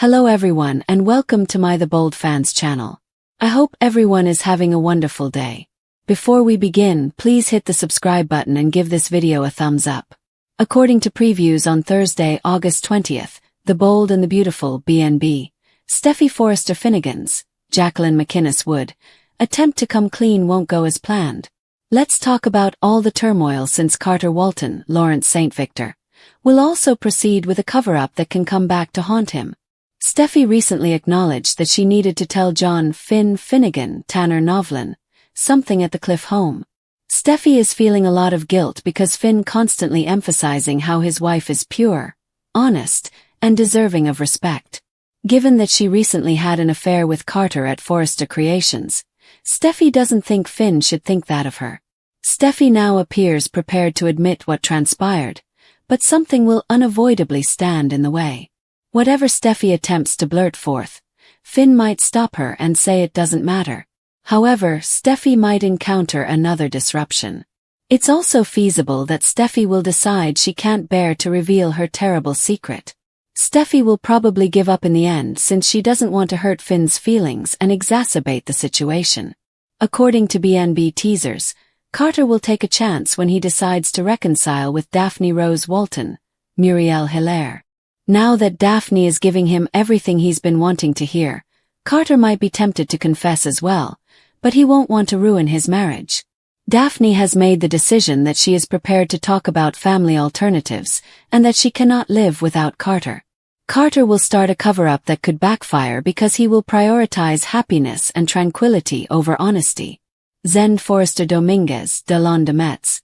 Hello everyone and welcome to my The Bold Fans channel. I hope everyone is having a wonderful day. Before we begin, please hit the subscribe button and give this video a thumbs up. According to previews on Thursday, August 20th, The Bold and the Beautiful BNB, Steffy Forrester Finnegan's, Jacqueline McInnes Wood, attempt to come clean won't go as planned. Let's talk about all the turmoil since Carter Walton, Lawrence St. Victor, will also proceed with a cover-up that can come back to haunt him. Steffy recently acknowledged that she needed to tell John Finnegan, Tanner Novlin, something at the Cliff home. Steffy is feeling a lot of guilt because Finn constantly emphasizing how his wife is pure, honest, and deserving of respect. Given that she recently had an affair with Carter at Forrester Creations, Steffy doesn't think Finn should think that of her. Steffy now appears prepared to admit what transpired, but something will unavoidably stand in the way. Whatever Steffy attempts to blurt forth, Finn might stop her and say it doesn't matter. However, Steffy might encounter another disruption. It's also feasible that Steffy will decide she can't bear to reveal her terrible secret. Steffy will probably give up in the end since she doesn't want to hurt Finn's feelings and exacerbate the situation. According to BNB teasers, Carter will take a chance when he decides to reconcile with Daphne Rose Walton, Muriel Hilaire. Now that Daphne is giving him everything he's been wanting to hear, Carter might be tempted to confess as well, but he won't want to ruin his marriage. Daphne has made the decision that she is prepared to talk about family alternatives and that she cannot live without Carter. Carter will start a cover-up that could backfire because he will prioritize happiness and tranquility over honesty. Zend Forrester Dominguez de Metz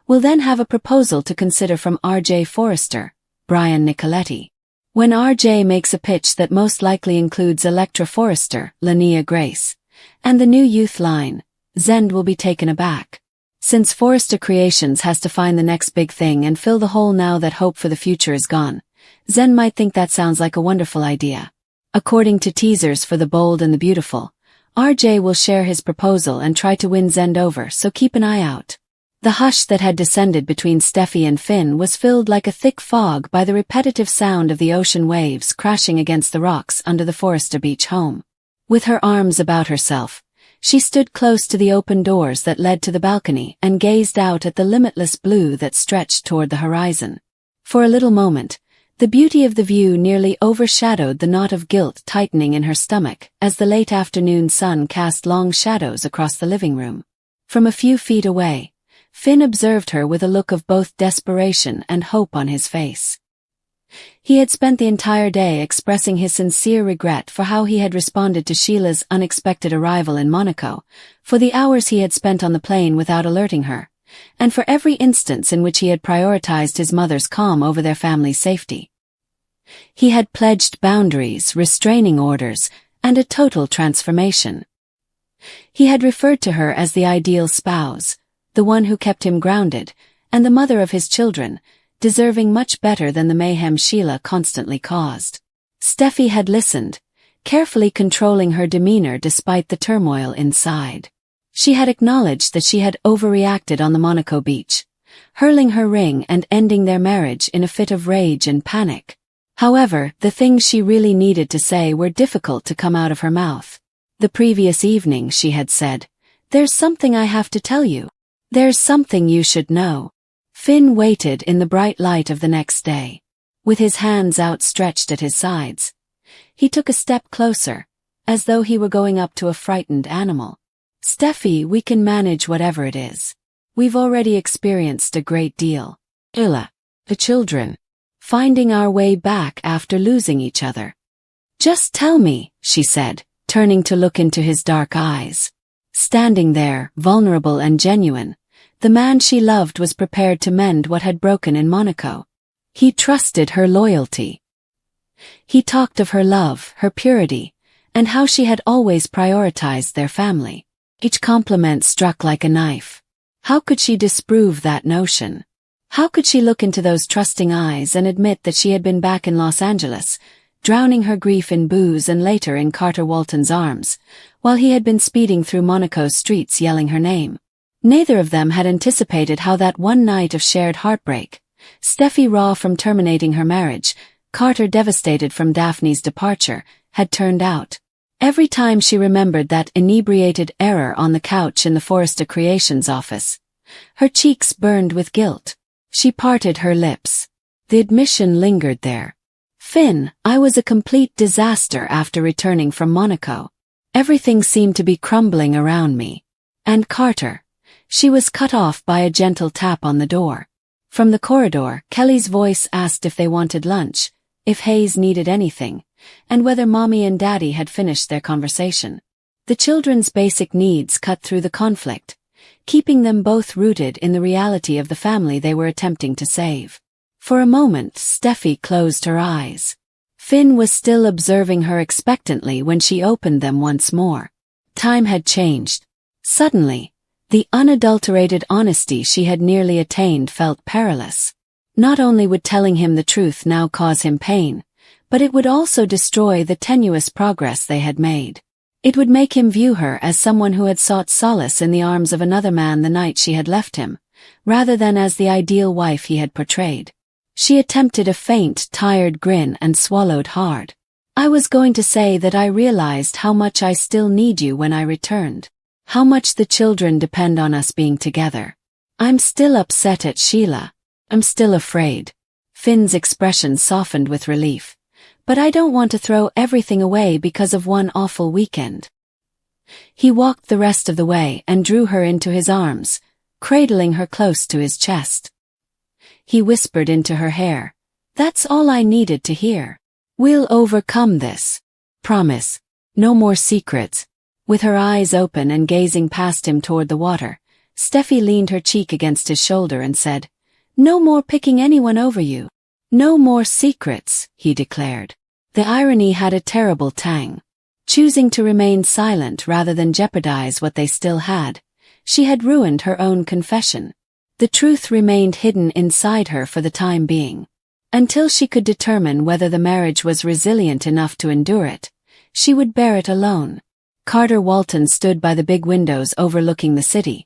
will then have a proposal to consider from R.J. Forrester, Brian Nicoletti. When R.J. makes a pitch that most likely includes Electra Forrester, Linnea Grace, and the new youth line, Zend will be taken aback. Since Forrester Creations has to find the next big thing and fill the hole now that hope for the future is gone, Zend might think that sounds like a wonderful idea. According to teasers for The Bold and the Beautiful, R.J. will share his proposal and try to win Zend over, so keep an eye out. The hush that had descended between Steffy and Finn was filled like a thick fog by the repetitive sound of the ocean waves crashing against the rocks under the Forrester Beach home. With her arms about herself, she stood close to the open doors that led to the balcony and gazed out at the limitless blue that stretched toward the horizon. For a little moment, the beauty of the view nearly overshadowed the knot of guilt tightening in her stomach as the late afternoon sun cast long shadows across the living room. From a few feet away, Finn observed her with a look of both desperation and hope on his face. He had spent the entire day expressing his sincere regret for how he had responded to Sheila's unexpected arrival in Monaco, for the hours he had spent on the plane without alerting her, and for every instance in which he had prioritized his mother's calm over their family's safety. He had pledged boundaries, restraining orders, and a total transformation. He had referred to her as the ideal spouse, the one who kept him grounded, and the mother of his children, deserving much better than the mayhem Sheila constantly caused. Steffy had listened, carefully controlling her demeanor despite the turmoil inside. She had acknowledged that she had overreacted on the Monaco beach, hurling her ring and ending their marriage in a fit of rage and panic. However, the things she really needed to say were difficult to come out of her mouth. The previous evening she had said, "There's something I have to tell you. There's something you should know." Finn waited in the bright light of the next day. With his hands outstretched at his sides, he took a step closer, as though he were going up to a frightened animal. "Steffy, we can manage whatever it is. We've already experienced a great deal. Illa, the children, finding our way back after losing each other. Just tell me," she said, turning to look into his dark eyes. Standing there, vulnerable and genuine, the man she loved was prepared to mend what had broken in Monaco. He trusted her loyalty. He talked of her love, her purity, and how she had always prioritized their family. Each compliment struck like a knife. How could she disprove that notion? How could she look into those trusting eyes and admit that she had been back in Los Angeles, drowning her grief in booze and later in Carter Walton's arms, while he had been speeding through Monaco's streets yelling her name? Neither of them had anticipated how that one night of shared heartbreak, Steffi raw from terminating her marriage, Carter, devastated from Daphne's departure, had turned out. Every time she remembered that inebriated error on the couch in the Forrester Creations office, her cheeks burned with guilt. She parted her lips. The admission lingered there. Finn, I was a complete disaster after returning from Monaco. Everything seemed to be crumbling around me. And Carter. She was cut off by a gentle tap on the door. From the corridor, Kelly's voice asked if they wanted lunch, if Hayes needed anything, and whether Mommy and Daddy had finished their conversation. The children's basic needs cut through the conflict, keeping them both rooted in the reality of the family they were attempting to save. For a moment, Steffi closed her eyes. Finn was still observing her expectantly when she opened them once more. Time had changed. Suddenly, the unadulterated honesty she had nearly attained felt perilous. Not only would telling him the truth now cause him pain, but it would also destroy the tenuous progress they had made. It would make him view her as someone who had sought solace in the arms of another man the night she had left him, rather than as the ideal wife he had portrayed. She attempted a faint, tired grin and swallowed hard. I was going to say that I realized how much I still need you when I returned. How much the children depend on us being together. I'm still upset at Sheila. I'm still afraid. Finn's expression softened with relief. But I don't want to throw everything away because of one awful weekend. He walked the rest of the way and drew her into his arms, cradling her close to his chest. He whispered into her hair, "That's all I needed to hear. We'll overcome this. Promise. No more secrets." With her eyes open and gazing past him toward the water, Steffi leaned her cheek against his shoulder and said, "No more picking anyone over you. No more secrets," he declared. The irony had a terrible tang. Choosing to remain silent rather than jeopardize what they still had, she had ruined her own confession. The truth remained hidden inside her for the time being. Until she could determine whether the marriage was resilient enough to endure it, she would bear it alone. Carter Walton stood by the big windows overlooking the city,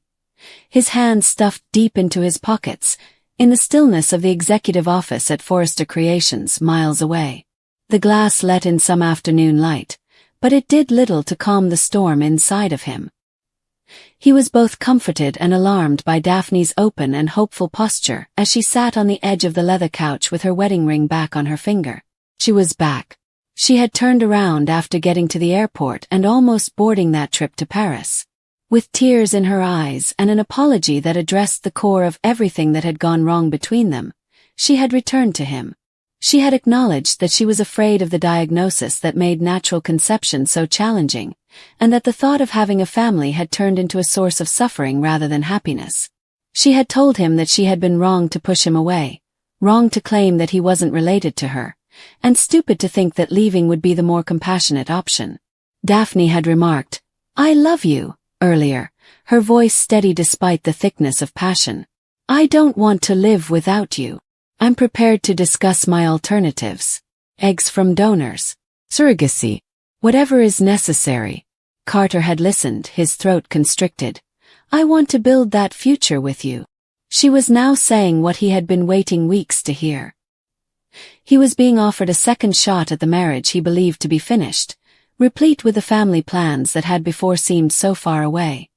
his hands stuffed deep into his pockets, in the stillness of the executive office at Forrester Creations miles away. The glass let in some afternoon light, but it did little to calm the storm inside of him. He was both comforted and alarmed by Daphne's open and hopeful posture as she sat on the edge of the leather couch with her wedding ring back on her finger. She was back. She had turned around after getting to the airport and almost boarding that trip to Paris. With tears in her eyes and an apology that addressed the core of everything that had gone wrong between them, she had returned to him. She had acknowledged that she was afraid of the diagnosis that made natural conception so challenging, and that the thought of having a family had turned into a source of suffering rather than happiness. She had told him that she had been wrong to push him away, wrong to claim that he wasn't related to her, and stupid to think that leaving would be the more compassionate option. Daphne had remarked, "I love you," earlier, her voice steady despite the thickness of passion. "I don't want to live without you. I'm prepared to discuss my alternatives. Eggs from donors. Surrogacy. Whatever is necessary." Carter had listened, his throat constricted. "I want to build that future with you." She was now saying what he had been waiting weeks to hear. He was being offered a second shot at the marriage he believed to be finished, replete with the family plans that had before seemed so far away.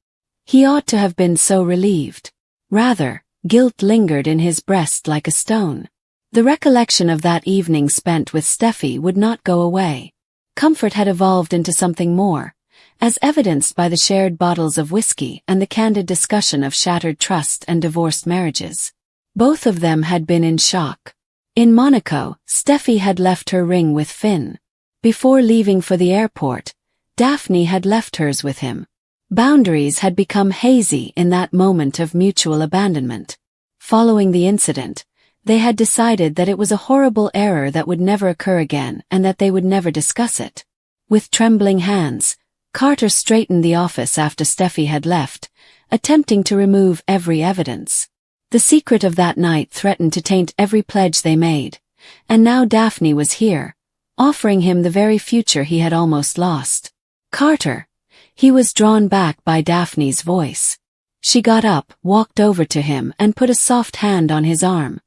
He ought to have been so relieved. Rather, guilt lingered in his breast like a stone. The recollection of that evening spent with Steffi would not go away. Comfort had evolved into something more, as evidenced by the shared bottles of whiskey and the candid discussion of shattered trust and divorced marriages. Both of them had been in shock. In Monaco, Steffi had left her ring with Finn. Before leaving for the airport, Daphne had left hers with him. Boundaries had become hazy in that moment of mutual abandonment. Following the incident, they had decided that it was a horrible error that would never occur again and that they would never discuss it. With trembling hands, Carter straightened the office after Steffi had left, attempting to remove every evidence. The secret of that night threatened to taint every pledge they made, and now Daphne was here, offering him the very future he had almost lost. "Carter." He was drawn back by Daphne's voice. She got up, walked over to him and put a soft hand on his arm.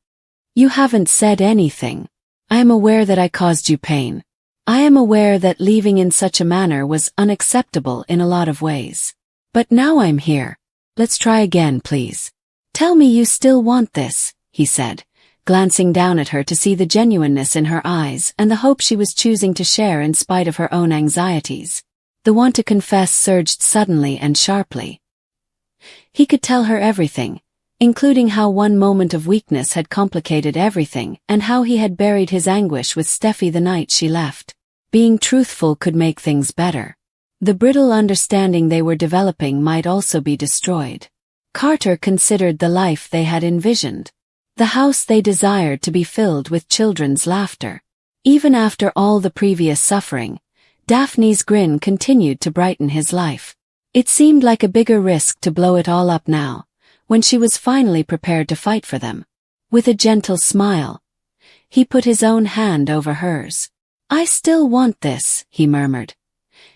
"You haven't said anything." I am aware that I caused you pain. I am aware that leaving in such a manner was unacceptable in a lot of ways. But now I'm here. Let's try again, please. Tell me you still want this, he said, glancing down at her to see the genuineness in her eyes and the hope she was choosing to share in spite of her own anxieties. The want to confess surged suddenly and sharply. He could tell her everything, including how one moment of weakness had complicated everything and how he had buried his anguish with Steffy the night she left. Being truthful could make things better. The brittle understanding they were developing might also be destroyed. Carter considered the life they had envisioned. The house they desired to be filled with children's laughter. Even after all the previous suffering, Daphne's grin continued to brighten his life. It seemed like a bigger risk to blow it all up now, when she was finally prepared to fight for them. With a gentle smile, he put his own hand over hers. I still want this, he murmured,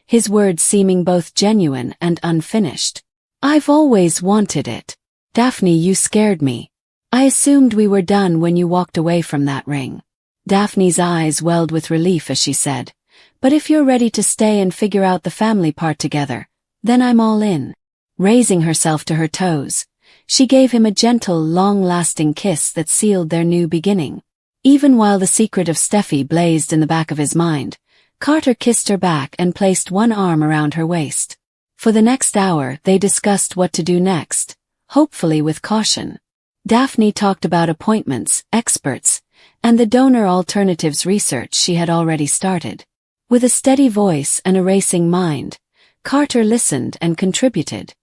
his words seeming both genuine and unfinished. I've always wanted it. Daphne, you scared me. I assumed we were done when you walked away from that ring. Daphne's eyes welled with relief as she said, but if you're ready to stay and figure out the family part together, then I'm all in. Raising herself to her toes, she gave him a gentle, long-lasting kiss that sealed their new beginning. Even while the secret of Steffy blazed in the back of his mind, Carter kissed her back and placed one arm around her waist. For the next hour they discussed what to do next, hopefully with caution. Daphne talked about appointments, experts, and the donor alternatives research she had already started. With a steady voice and a racing mind, Carter listened and contributed.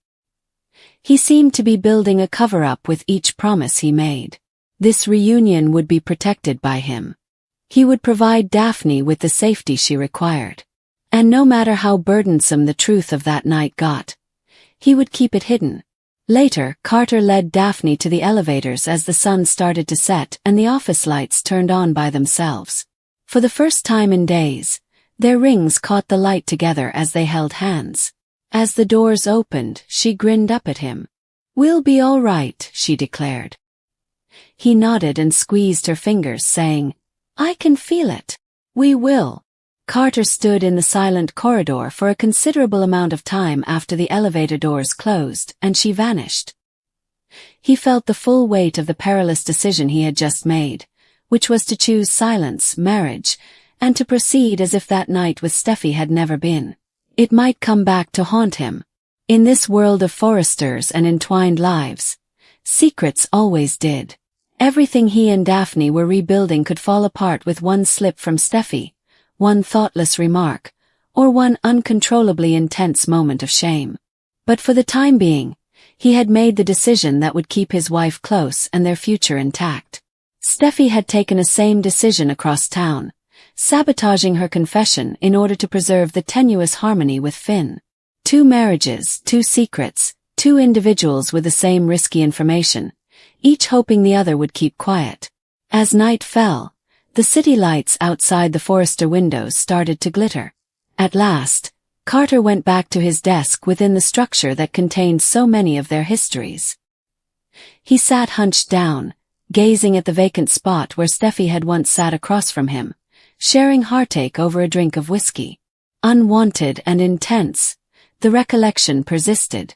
He seemed to be building a cover-up with each promise he made. This reunion would be protected by him. He would provide Daphne with the safety she required. And no matter how burdensome the truth of that night got, he would keep it hidden. Later, Carter led Daphne to the elevators as the sun started to set and the office lights turned on by themselves. For the first time in days, their rings caught the light together as they held hands. As the doors opened, she grinned up at him. We'll be all right, she declared. He nodded and squeezed her fingers, saying, I can feel it. We will. Carter stood in the silent corridor for a considerable amount of time after the elevator doors closed and she vanished. He felt the full weight of the perilous decision he had just made, which was to choose silence, marriage, and to proceed as if that night with Steffy had never been. It might come back to haunt him. In this world of foresters and entwined lives, secrets always did. Everything he and Daphne were rebuilding could fall apart with one slip from Steffy, one thoughtless remark, or one uncontrollably intense moment of shame. But for the time being, he had made the decision that would keep his wife close and their future intact. Steffy had taken a same decision across town, sabotaging her confession in order to preserve the tenuous harmony with Finn. 2 marriages, 2 secrets, 2 individuals with the same risky information, each hoping the other would keep quiet. As night fell, the city lights outside the Forrester windows started to glitter. At last, Carter went back to his desk within the structure that contained so many of their histories. He sat hunched down, gazing at the vacant spot where Steffy had once sat across from him, sharing heartache over a drink of whiskey. Unwanted and intense, the recollection persisted.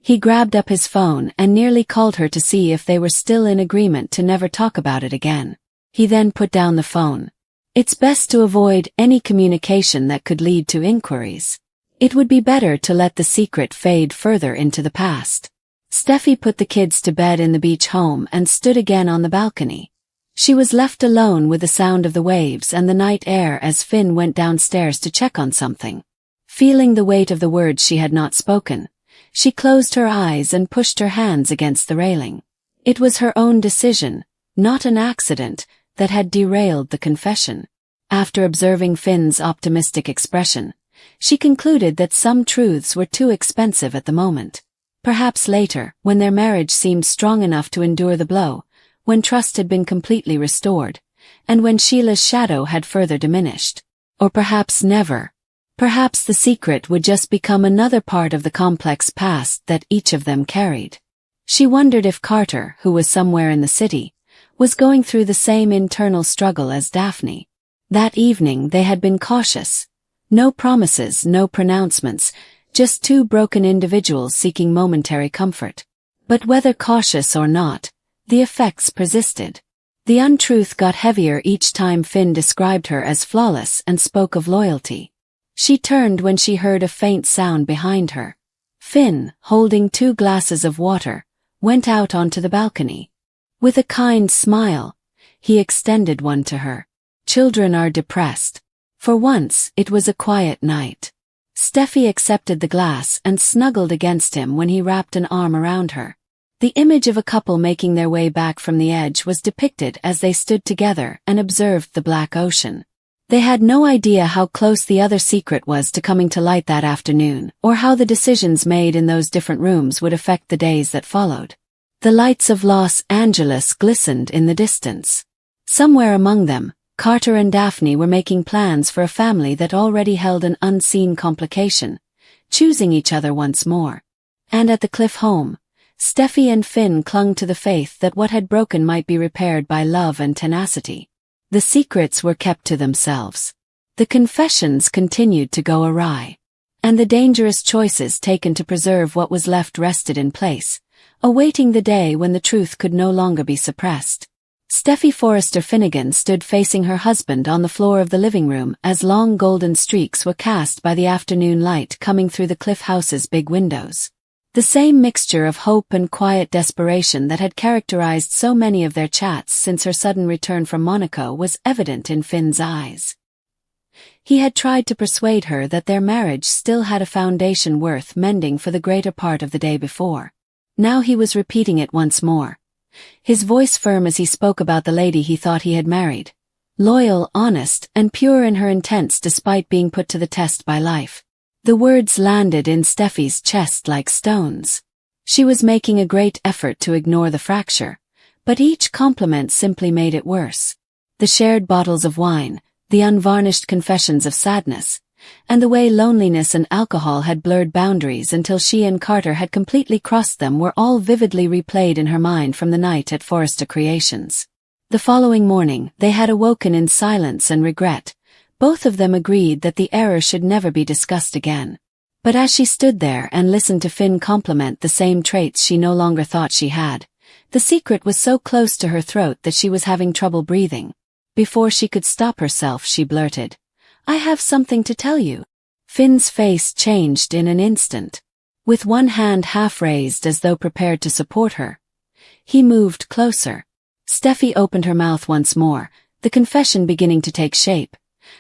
He grabbed up his phone and nearly called her to see if they were still in agreement to never talk about it again. He then put down the phone. It's best to avoid any communication that could lead to inquiries. It would be better to let the secret fade further into the past. Steffy put the kids to bed in the beach home and stood again on the balcony. She was left alone with the sound of the waves and the night air as Finn went downstairs to check on something. Feeling the weight of the words she had not spoken, she closed her eyes and pushed her hands against the railing. It was her own decision, not an accident, that had derailed the confession. After observing Finn's optimistic expression, she concluded that some truths were too expensive at the moment. Perhaps later, when their marriage seemed strong enough to endure the blow, when trust had been completely restored, and when Sheila's shadow had further diminished. Or perhaps never. Perhaps the secret would just become another part of the complex past that each of them carried. She wondered if Carter, who was somewhere in the city, was going through the same internal struggle as Daphne. That evening they had been cautious. No promises, no pronouncements, just two broken individuals seeking momentary comfort. But whether cautious or not, the effects persisted. The untruth got heavier each time Finn described her as flawless and spoke of loyalty. She turned when she heard a faint sound behind her. Finn, holding 2 glasses of water, went out onto the balcony. With a kind smile, he extended one to her. Children are depressed. For once, it was a quiet night. Steffy accepted the glass and snuggled against him when he wrapped an arm around her. The image of a couple making their way back from the edge was depicted as they stood together and observed the black ocean. They had no idea how close the other secret was to coming to light that afternoon, or how the decisions made in those different rooms would affect the days that followed. The lights of Los Angeles glistened in the distance. Somewhere among them, Carter and Daphne were making plans for a family that already held an unseen complication, choosing each other once more. And at the Cliff home, Steffy and Finn clung to the faith that what had broken might be repaired by love and tenacity. The secrets were kept to themselves. The confessions continued to go awry. And the dangerous choices taken to preserve what was left rested in place, awaiting the day when the truth could no longer be suppressed. Steffy Forrester Finnegan stood facing her husband on the floor of the living room as long golden streaks were cast by the afternoon light coming through the Cliff house's big windows. The same mixture of hope and quiet desperation that had characterized so many of their chats since her sudden return from Monaco was evident in Finn's eyes. He had tried to persuade her that their marriage still had a foundation worth mending for the greater part of the day before. Now he was repeating it once more, his voice firm as he spoke about the lady he thought he had married, loyal, honest, and pure in her intents despite being put to the test by life. The words landed in Steffi's chest like stones. She was making a great effort to ignore the fracture, but each compliment simply made it worse. The shared bottles of wine, the unvarnished confessions of sadness, and the way loneliness and alcohol had blurred boundaries until she and Carter had completely crossed them were all vividly replayed in her mind from the night at Forrester Creations. The following morning, they had awoken in silence and regret. Both of them agreed that the error should never be discussed again. But as she stood there and listened to Finn compliment the same traits she no longer thought she had, the secret was so close to her throat that she was having trouble breathing. Before she could stop herself, she blurted, "I have something to tell you." Finn's face changed in an instant. With one hand half raised as though prepared to support her, he moved closer. Steffi opened her mouth once more, the confession beginning to take shape.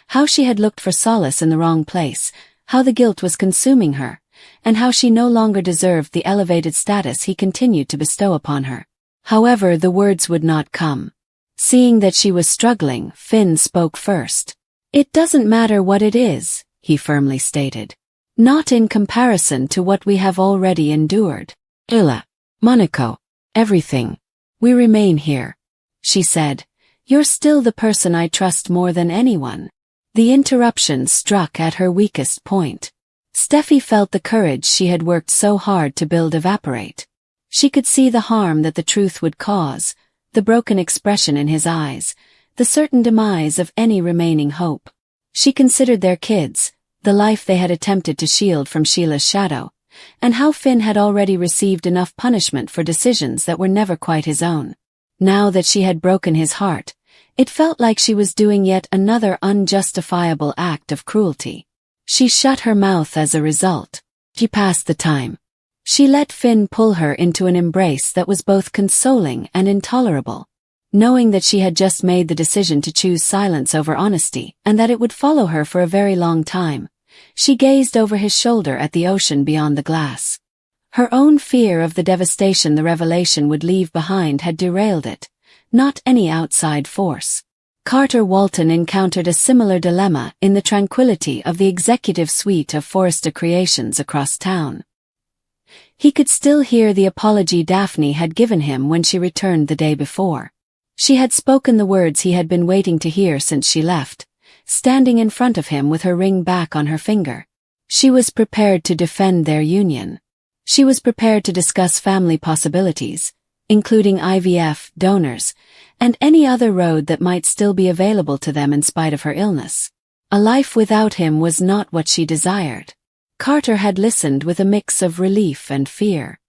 How she had looked for solace in the wrong place, how the guilt was consuming her, and how she no longer deserved the elevated status he continued to bestow upon her. However, the words would not come. Seeing that she was struggling, Finn spoke first. "It doesn't matter what it is," he firmly stated. "Not in comparison to what we have already endured. Illa, Monaco, everything. We remain here," she said. "You're still the person I trust more than anyone." The interruption struck at her weakest point. Steffi felt the courage she had worked so hard to build evaporate. She could see the harm that the truth would cause, the broken expression in his eyes, the certain demise of any remaining hope. She considered their kids, the life they had attempted to shield from Sheila's shadow, and how Finn had already received enough punishment for decisions that were never quite his own. Now that she had broken his heart, it felt like she was doing yet another unjustifiable act of cruelty. She shut her mouth as a result. She passed the time. She let Finn pull her into an embrace that was both consoling and intolerable. Knowing that she had just made the decision to choose silence over honesty, and that it would follow her for a very long time, she gazed over his shoulder at the ocean beyond the glass. Her own fear of the devastation the revelation would leave behind had derailed it, not any outside force. Carter Walton encountered a similar dilemma in the tranquility of the executive suite of Forrester Creations across town. He could still hear the apology Daphne had given him when she returned the day before. She had spoken the words he had been waiting to hear since she left, standing in front of him with her ring back on her finger. She was prepared to defend their union. She was prepared to discuss family possibilities, including IVF, donors, and any other road that might still be available to them in spite of her illness. A life without him was not what she desired. Carter had listened with a mix of relief and fear.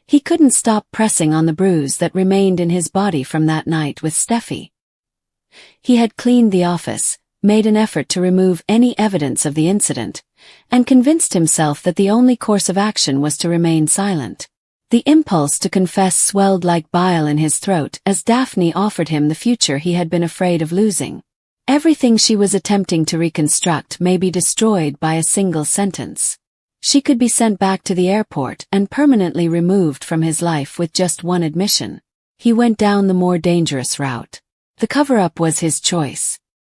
He couldn't stop pressing on the bruise that remained in his body from that night with Steffie. He had cleaned the office, made an effort to remove any evidence of the incident, and convinced himself that the only course of action was to remain silent. The impulse to confess swelled like bile in his throat as Daphne offered him the future he had been afraid of losing. Everything she was attempting to reconstruct may be destroyed by a single sentence. She could be sent back to the airport and permanently removed from his life with just one admission. He went down the more dangerous route. The cover-up was his choice.